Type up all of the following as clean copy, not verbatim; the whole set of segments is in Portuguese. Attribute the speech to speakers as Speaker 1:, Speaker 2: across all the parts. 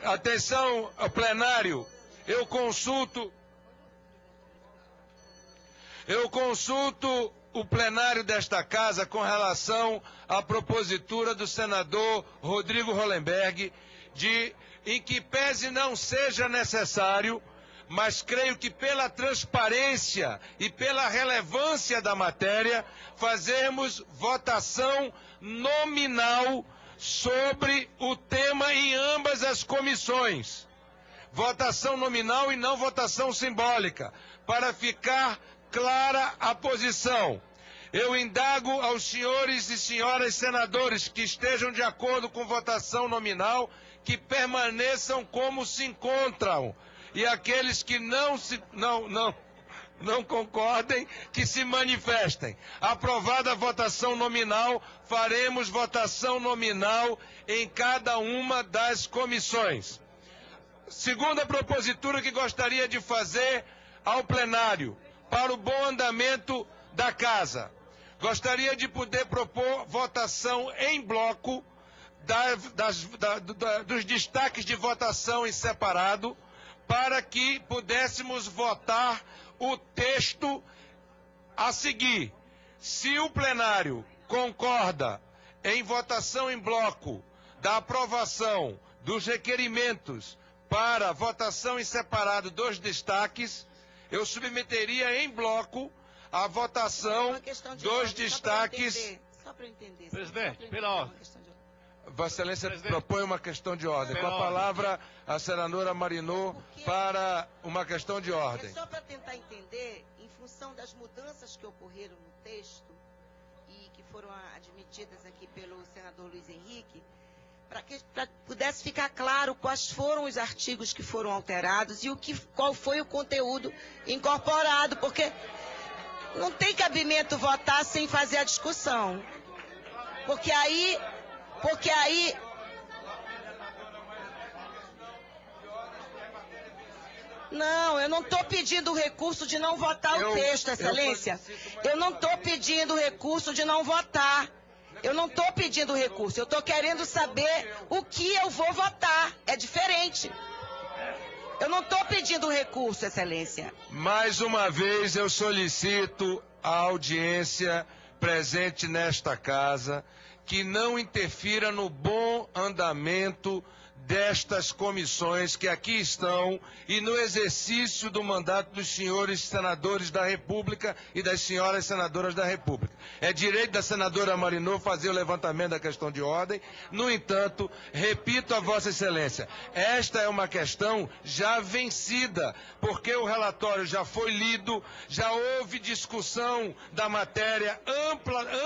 Speaker 1: Atenção, plenário. Eu consulto o plenário desta casa com relação à propositura do senador Rodrigo Hollenberg, em que pese não seja necessário, mas creio que pela transparência e pela relevância da matéria, fazermos votação nominal sobre o tema em ambas as comissões. Votação nominal e não votação simbólica, para ficar clara a posição. Eu indago aos senhores e senhoras senadores que estejam de acordo com votação nominal, que permaneçam como se encontram. E aqueles que não concordem, que se manifestem. Aprovada a votação nominal, faremos votação nominal em cada uma das comissões. Segunda propositura que gostaria de fazer ao plenário, para o bom andamento da casa. Gostaria de poder propor votação em bloco dos destaques de votação em separado, para que pudéssemos votar o texto a seguir. Se o plenário concorda em votação em bloco da aprovação dos requerimentos para votação em separado dos destaques, eu submeteria em bloco a votação dos destaques.
Speaker 2: Só para entender.
Speaker 3: Presidente, pela ordem.
Speaker 1: Vossa Excelência propõe uma questão de ordem. Com a palavra, a senadora Marinô para uma questão de ordem.
Speaker 2: É só para tentar entender, em função das mudanças que ocorreram no texto e que foram admitidas aqui pelo senador Luiz Henrique, para que pudesse ficar claro quais foram os artigos que foram alterados e qual foi o conteúdo incorporado, porque não tem cabimento votar sem fazer a discussão. Porque aí... Não, eu não estou pedindo o recurso de não votar o texto, Excelência. Eu não estou pedindo o recurso de não votar. Eu não estou pedindo recurso, eu estou querendo saber o que eu vou votar. É diferente. Eu não estou pedindo recurso, Excelência.
Speaker 1: Mais uma vez eu solicito à audiência presente nesta casa que não interfira no bom andamento destas comissões que aqui estão e no exercício do mandato dos senhores senadores da República e das senhoras senadoras da República. É direito da senadora Marinô fazer o levantamento da questão de ordem. No entanto, repito a Vossa Excelência, esta é uma questão já vencida, porque o relatório já foi lido, já houve discussão da matéria,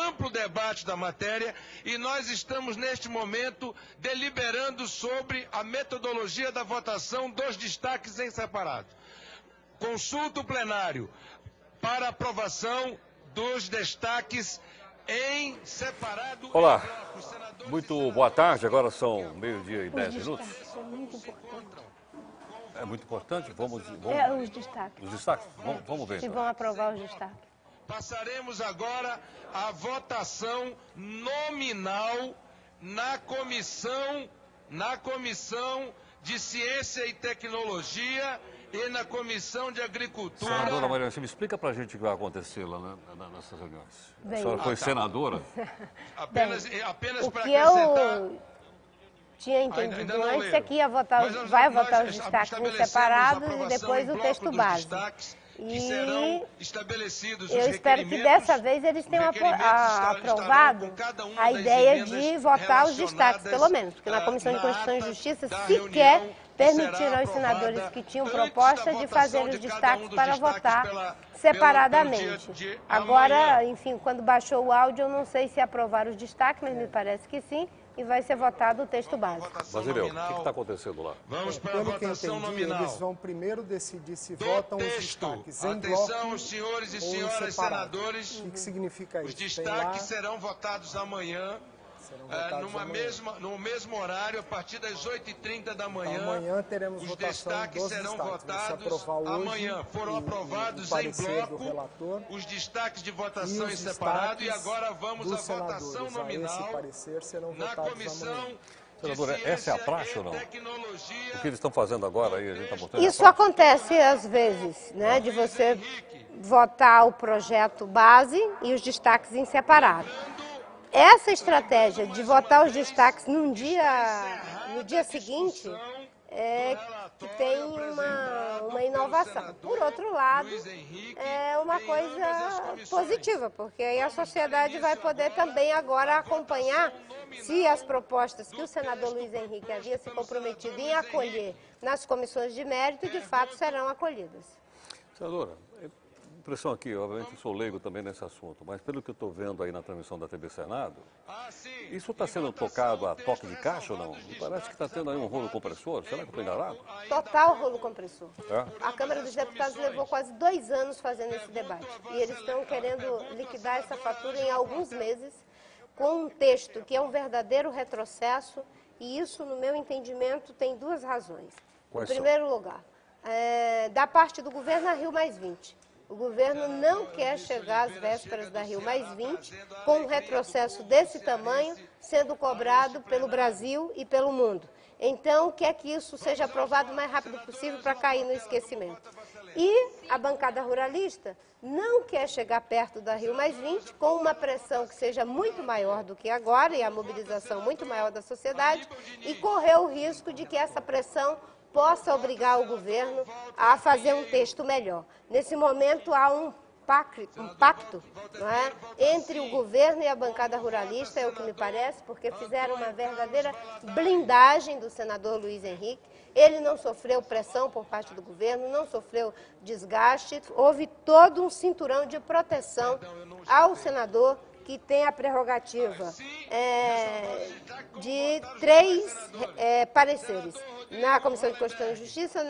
Speaker 1: amplo debate da matéria, e nós estamos neste momento deliberando sobre a metodologia da votação dos destaques em separado. Consulto o plenário para aprovação dos destaques em separado.
Speaker 4: Olá, muito boa tarde, agora são 12h10. É muito importante, vamos
Speaker 5: os destaques.
Speaker 4: Os destaques, vamos ver.
Speaker 5: Se vão aprovar os destaques.
Speaker 1: Passaremos agora à votação nominal na comissão de Ciência e Tecnologia e na Comissão de Agricultura.
Speaker 4: Senadora Mariana, você me explica pra gente o que vai acontecer lá nessas reuniões.
Speaker 5: Bem,
Speaker 4: a senhora foi senadora?
Speaker 1: Apenas
Speaker 5: o
Speaker 1: para
Speaker 5: que
Speaker 1: acrescentar...
Speaker 5: eu tinha entendido antes é que ia votar, vai votar os destaques separados e depois o texto base.
Speaker 1: Que serão estabelecidos os
Speaker 5: eu espero que dessa vez eles tenham aprovado a ideia de votar os destaques, pelo menos, porque na Comissão de Constituição e Justiça sequer permitiram aos senadores que tinham proposta de fazer os destaques para votar separadamente. Agora, enfim, quando baixou o áudio, eu não sei se aprovaram os destaques, mas me parece que sim, e vai ser votado o texto básico.
Speaker 4: Basílio, o que está acontecendo lá?
Speaker 1: Vamos para a votação nominal.
Speaker 6: Eles vão primeiro decidir se votam os destaques em bloco.
Speaker 1: Atenção, senhores e senhoras senadores.
Speaker 6: O que significa isso?
Speaker 1: Os destaques serão votados amanhã, no mesmo horário, a partir das 8h30 da manhã.
Speaker 6: Então, amanhã teremos
Speaker 1: os
Speaker 6: votação
Speaker 1: destaques
Speaker 6: dos
Speaker 1: serão
Speaker 6: destaques.
Speaker 1: votados amanhã. Foram aprovados em bloco os destaques de votação em separado e agora vamos à votação nominal na Comissão de
Speaker 4: Senadora, essa é a praxe ou não? O que eles estão fazendo agora aí, a gente está mostrando.
Speaker 5: Isso acontece às vezes, né, de você votar o projeto base e os destaques em separado. Essa estratégia de votar os destaques no dia seguinte que tem uma inovação. Por outro lado, é uma coisa positiva, porque aí a sociedade vai poder também agora acompanhar se as propostas que o senador Luiz Henrique havia se comprometido em acolher nas comissões de mérito, de fato, serão acolhidas.
Speaker 4: Senadora, impressão aqui, obviamente eu sou leigo também nesse assunto, mas pelo que eu estou vendo aí na transmissão da TV Senado, isso está sendo tocado a toque de caixa ou não? Parece que está tendo aí um rolo compressor, será que eu estou enganado?
Speaker 5: Total rolo compressor.
Speaker 4: É?
Speaker 5: A Câmara dos Deputados levou quase 2 anos fazendo esse debate e eles estão querendo liquidar essa fatura em alguns meses com um texto que é um verdadeiro retrocesso e isso, no meu entendimento, tem 2 razões.
Speaker 4: Quais
Speaker 5: Em primeiro lugar, da parte do governo a Rio+20. O governo não quer chegar às vésperas da Rio+20 com um retrocesso desse tamanho sendo cobrado pelo Brasil e pelo mundo. Então, quer que isso seja aprovado o mais rápido possível para cair no esquecimento. E a bancada ruralista não quer chegar perto da Rio+20 com uma pressão que seja muito maior do que agora e a mobilização muito maior da sociedade e correr o risco de que essa pressão possa obrigar o governo a fazer um texto melhor. Nesse momento há um pacto, não é, entre o governo e a bancada ruralista, é o que me parece, porque fizeram uma verdadeira blindagem do senador Luiz Henrique. Ele não sofreu pressão por parte do governo, não sofreu desgaste, houve todo um cinturão de proteção ao senador que tem a prerrogativa de 3 pareceres na Comissão de Constituição e Justiça,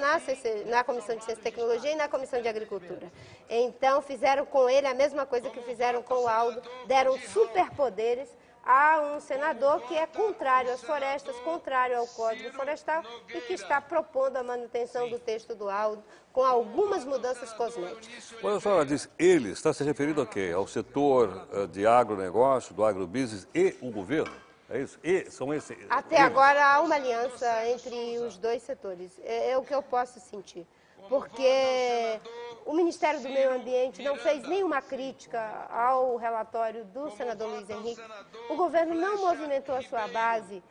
Speaker 5: na Comissão de Ciência e Tecnologia e na Comissão de Agricultura. Então, fizeram com ele a mesma coisa que fizeram com o Aldo, deram superpoderes a um senador que é contrário às florestas, contrário ao Código Florestal e que está propondo a manutenção do texto do Aldo com algumas mudanças cosméticas.
Speaker 4: Quando a senhora diz ele, está se referindo a quê? Ao setor de agronegócio, do agrobusiness e o governo? É isso? E são esses?
Speaker 5: Até agora há uma aliança entre os 2 setores. É o que eu posso sentir. Porque o Ministério do Meio Ambiente não fez nenhuma crítica ao relatório do senador Luiz Henrique. O governo não movimentou a sua base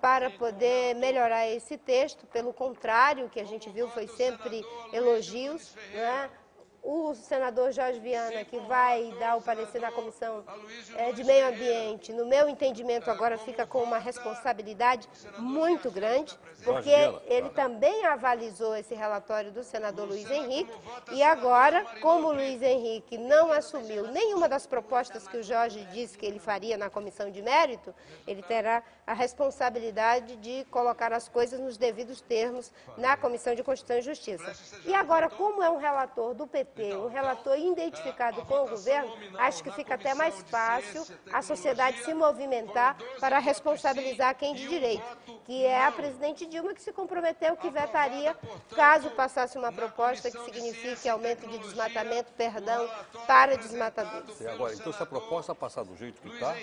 Speaker 5: para poder melhorar esse texto. Pelo contrário, o que a gente viu foi sempre elogios, né? O senador Jorge Viana, que vai dar o parecer na Comissão de Meio Ambiente, no meu entendimento, agora fica com uma responsabilidade muito grande, porque ele também avalizou esse relatório do senador Luiz Henrique, e agora, como o Luiz Henrique não assumiu nenhuma das propostas que o Jorge disse que ele faria na Comissão de Mérito, ele terá a responsabilidade de colocar as coisas nos devidos termos na Comissão de Constituição e Justiça. E agora, como é um relator do PT, um relator identificado com o governo, acho que fica até mais fácil a sociedade se movimentar para responsabilizar quem de direito, que é a presidente Dilma, que se comprometeu que vetaria caso passasse uma proposta que signifique aumento de desmatamento, perdão, para desmatadores.
Speaker 4: E agora, então, se a proposta passar do jeito que está,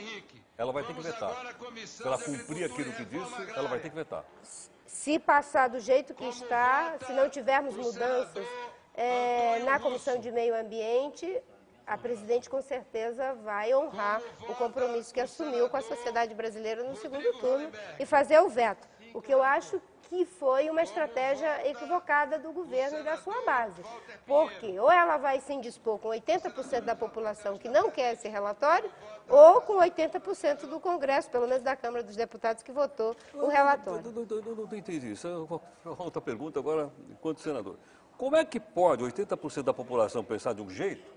Speaker 4: ela vai ter que vetar. Se ela cumprir aquilo que disse, ela vai ter que vetar.
Speaker 5: Se passar do jeito que está, se não tivermos mudanças na Comissão de Meio Ambiente, a presidente com certeza vai honrar o compromisso que assumiu com a sociedade brasileira no segundo turno e fazer o veto. O que eu acho que foi uma estratégia equivocada do governo e da sua base. Porque ou ela vai se indispor com 80% da população que não quer esse relatório, ou com 80% do Congresso, pelo menos da Câmara dos Deputados, que votou o relatório.
Speaker 4: Não entendi isso. Uma outra pergunta agora, enquanto senador. Como é que pode 80% da população pensar de um jeito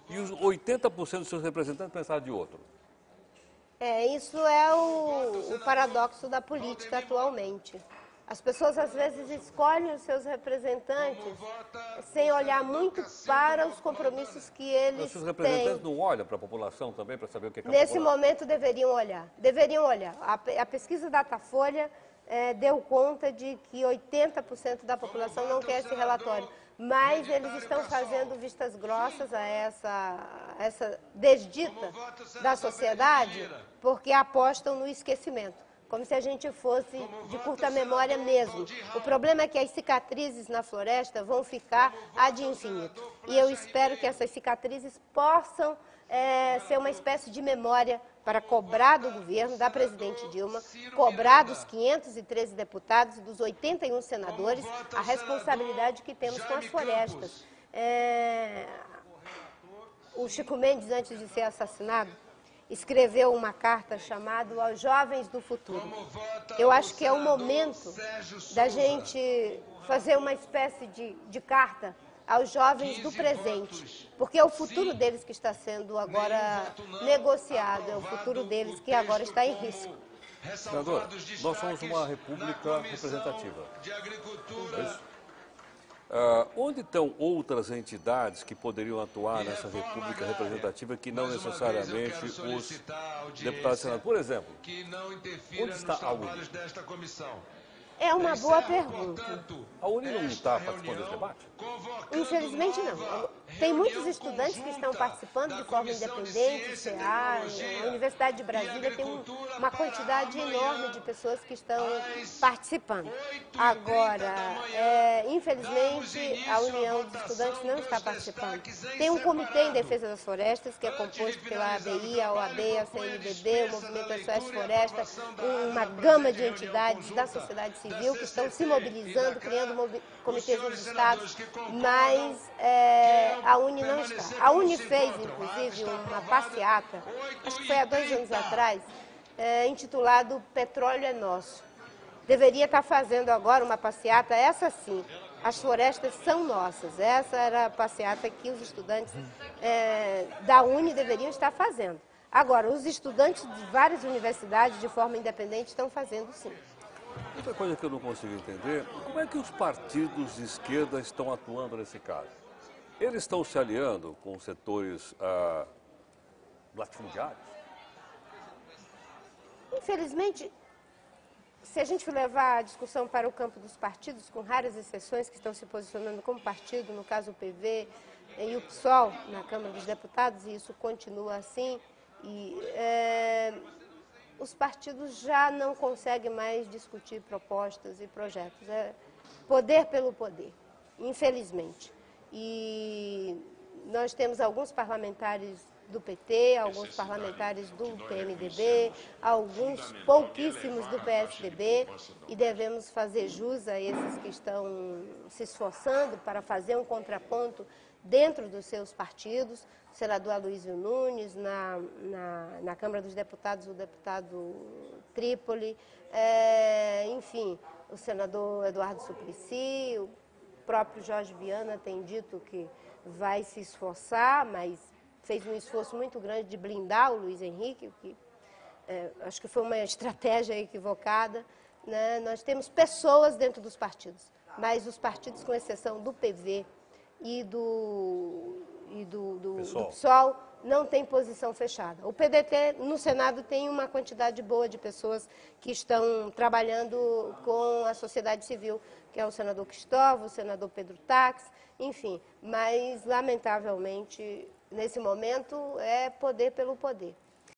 Speaker 4: e os 80% dos seus representantes pensar de outro?
Speaker 5: Isso é o paradoxo da política atualmente. As pessoas, às vezes, escolhem os seus representantes sem olhar muito para os compromissos que eles
Speaker 4: Os seus representantes não olham para a população também para saber o que é
Speaker 5: Nesse momento, deveriam olhar. Deveriam olhar. A pesquisa Datafolha deu conta de que 80% da população não quer esse relatório. Mas eles estão fazendo vistas grossas a essa desdita da sociedade porque apostam no esquecimento. como se a gente fosse de curta memória mesmo. O problema é que as cicatrizes na floresta vão ficar ad infinito. E eu espero que essas cicatrizes possam ser uma espécie de memória para cobrar do governo, da presidente Dilma, cobrar dos 513 deputados e dos 81 senadores a responsabilidade que temos com as florestas. O Chico Mendes, antes de ser assassinado, escreveu uma carta chamada Aos Jovens do Futuro. Eu acho que é o momento da gente fazer uma espécie de carta aos jovens do presente, porque é o futuro deles que está sendo agora negociado, é o futuro deles que agora está em risco.
Speaker 4: Senadora, nós somos uma república representativa. É isso? Onde estão outras entidades que poderiam atuar nessa república representativa que não necessariamente os deputados e senadores? Por exemplo, onde está a UNE?
Speaker 5: É uma boa pergunta.
Speaker 4: A UNE não está participando desse debate?
Speaker 5: Infelizmente não. Tem muitos estudantes que estão participando de forma independente, o CEA, a Universidade de Brasília tem uma quantidade enorme de pessoas que estão participando. Agora, infelizmente, a União dos Estudantes não está participando. Tem um comitê em defesa das florestas, que é composto pela ABI, a OAB, a CNBB, o Movimento SOS Floresta, uma gama de entidades da sociedade civil que estão se mobilizando, criando comitês nos estados, mas a UNE não está. A UNE fez, inclusive, uma passeata, acho que foi há 2 anos atrás, intitulado Petróleo é Nosso. Deveria estar fazendo agora uma passeata, essa sim, as florestas são nossas. Essa era a passeata que os estudantes da UNE deveriam estar fazendo. Agora, os estudantes de várias universidades, de forma independente, estão fazendo sim.
Speaker 4: Outra coisa que eu não consigo entender, como é que os partidos de esquerda estão atuando nesse caso? Eles estão se aliando com setores latifundiários?
Speaker 5: Infelizmente, se a gente levar a discussão para o campo dos partidos, com raras exceções que estão se posicionando como partido, no caso o PV e o PSOL na Câmara dos Deputados, e isso continua assim, os partidos já não conseguem mais discutir propostas e projetos. É poder pelo poder, infelizmente. E nós temos alguns parlamentares do PT, alguns parlamentares do PMDB, alguns pouquíssimos do PSDB, e devemos fazer jus a esses que estão se esforçando para fazer um contraponto dentro dos seus partidos. O senador Aloysio Nunes, na Câmara dos Deputados, o deputado Trípoli, enfim, o senador Eduardo Suplicy, o próprio Jorge Viana tem dito que vai se esforçar, mas fez um esforço muito grande de blindar o Luiz Henrique, o que acho que foi uma estratégia equivocada, né? Nós temos pessoas dentro dos partidos, mas os partidos, com exceção do PV e do PSOL, não tem posição fechada. O PDT, no Senado, tem uma quantidade boa de pessoas que estão trabalhando com a sociedade civil, que é o senador Cristóvão, o senador Pedro Tax, enfim. Mas, lamentavelmente, nesse momento, é poder pelo poder.